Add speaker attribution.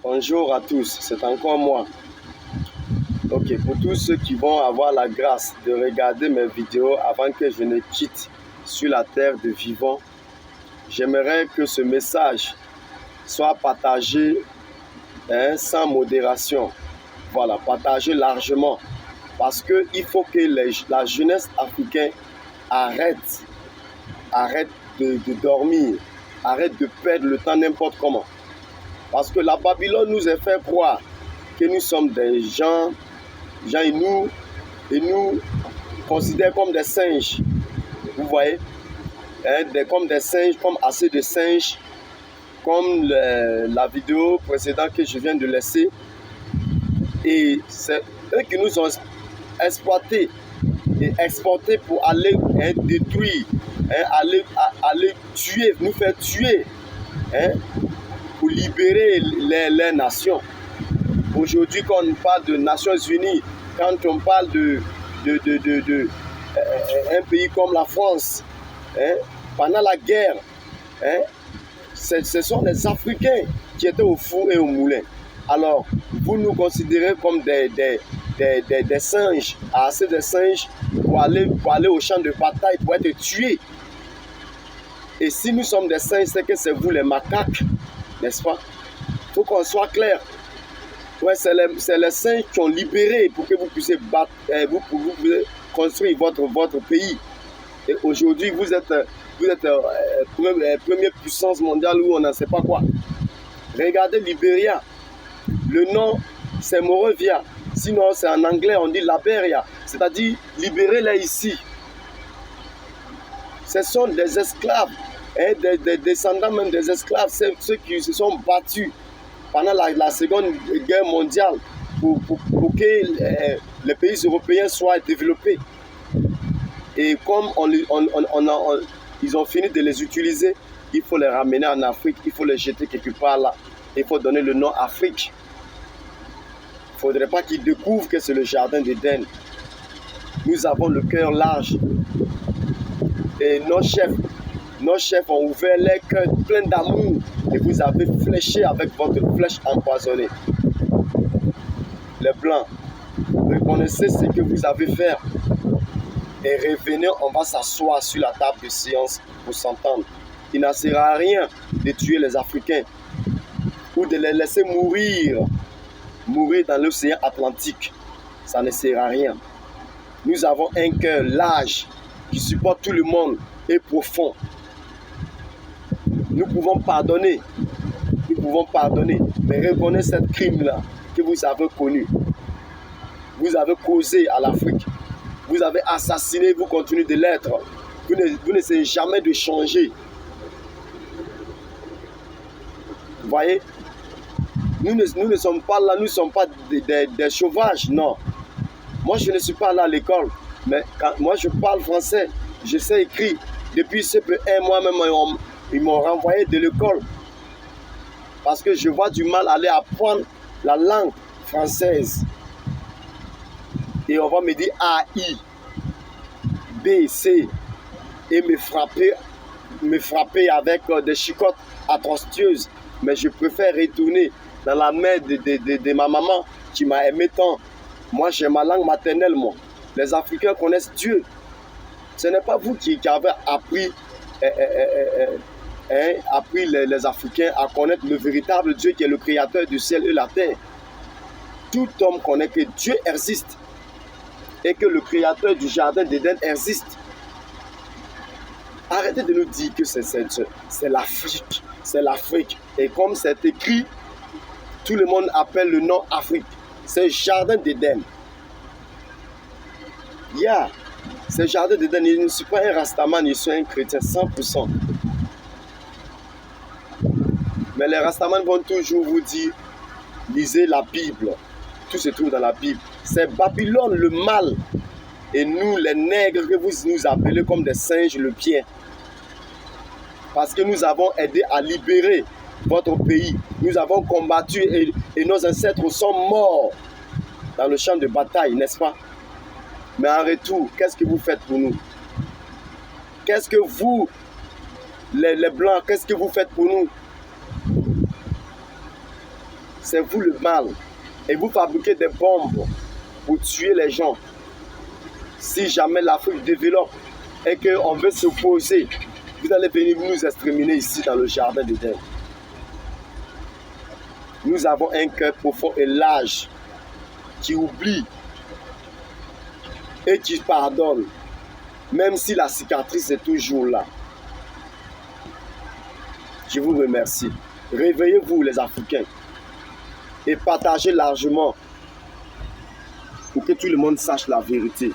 Speaker 1: Bonjour à tous, c'est encore moi. Ok, pour tous ceux qui vont avoir la grâce de regarder mes vidéos avant que je ne quitte sur la terre de vivants, j'aimerais que ce message soit partagé sans modération. Voilà, partagé largement. Parce qu'il faut que la jeunesse africaine arrête de dormir, arrête de perdre le temps n'importe comment. Parce que la Babylone nous a fait croire que nous sommes des gens et nous considèrent comme des singes. Vous voyez, comme des singes, comme assez de singes, comme la vidéo précédente que je viens de laisser. Et c'est eux qui nous ont exploités et exportés pour aller détruire, aller tuer, nous faire tuer, pour libérer les nations. Aujourd'hui, quand on parle de Nations Unies, quand on parle un pays comme la France, pendant la guerre, ce sont les Africains qui étaient au four et au moulin. Alors, vous nous considérez comme des singes, assez de singes pour aller au champ de bataille, pour être tués. Et si nous sommes des singes, c'est que c'est vous les macaques, n'est-ce pas? Il faut qu'on soit clair. Ouais, c'est les singes qui ont libéré pour que vous puissiez battre, vous pouvez construire votre pays. Et aujourd'hui, vous êtes première puissance mondiale où on ne sait pas quoi. Regardez Libéria. Le nom, c'est Morovia. Sinon, c'est en anglais, on dit Liberia. C'est-à-dire, libérez-les ici. Ce sont des esclaves, des descendants même des esclaves, ceux qui se sont battus pendant la Seconde Guerre mondiale pour que les pays européens soient développés. Et comme ils ont fini de les utiliser, il faut les ramener en Afrique, il faut les jeter quelque part là. Il faut donner le nom Afrique. Il ne faudrait pas qu'ils découvrent que c'est le jardin d'Éden. Nous avons le cœur large. Et nos chefs ont ouvert les cœurs pleins d'amour. Et vous avez fléché avec votre flèche empoisonnée. Les Blancs, reconnaissez ce que vous avez fait. Et revenez, on va s'asseoir sur la table de séance pour s'entendre. Il n'en sera à rien de tuer les Africains ou de les laisser mourir dans l'océan Atlantique. Ça ne sert à rien. Nous avons un cœur large qui supporte tout le monde et profond. Nous pouvons pardonner, mais reconnaissez ce crime-là que vous avez connu. Vous avez causé à l'Afrique. Vous avez assassiné, vous continuez de l'être. Vous n'essayez jamais de changer. Vous voyez, nous ne sommes pas là, nous ne sommes pas des sauvages, non. Moi, je ne suis pas là à l'école, mais moi, je parle français, je sais écrire. Depuis ce peu moi-même, ils m'ont renvoyé de l'école parce que je vois du mal à aller apprendre la langue française. Et on va me dire A, I, B, C, et me frapper avec des chicottes atrocieuses. Mais je préfère retourner dans la main de ma maman qui m'a aimé tant. Moi, j'ai ma langue maternelle, moi. Les Africains connaissent Dieu. Ce n'est pas vous qui avez appris, les Africains à connaître le véritable Dieu qui est le créateur du ciel et de la terre. Tout homme connaît que Dieu existe et que le créateur du jardin d'Éden existe. Arrêtez de nous dire que c'est l'Afrique. C'est l'Afrique. Et comme c'est écrit, tout le monde appelle le nom Afrique. C'est jardin d'Éden. C'est jardin d'Éden. Je ne suis pas un rastaman, je suis un chrétien 100%. Mais les rastamans vont toujours vous dire, lisez la Bible. Tout se trouve dans la Bible. C'est Babylone le mal. Et nous, les nègres, que vous nous appelez comme des singes, le bien. Parce que nous avons aidé à libérer votre pays. Nous avons combattu et nos ancêtres sont morts dans le champ de bataille, n'est-ce pas? Mais en retour, qu'est-ce que vous faites pour nous? Qu'est-ce que vous, les Blancs, qu'est-ce que vous faites pour nous? c'est vous le mal. Et vous fabriquez des bombes pour tuer les gens. Si jamais l'Afrique développe et qu'on veut s'opposer, vous allez venir nous exterminer ici dans le jardin d'Éden. Nous avons un cœur profond et large qui oublie et qui pardonne, même si la cicatrice est toujours là. Je vous remercie. Réveillez-vous les Africains et partagez largement pour que tout le monde sache la vérité.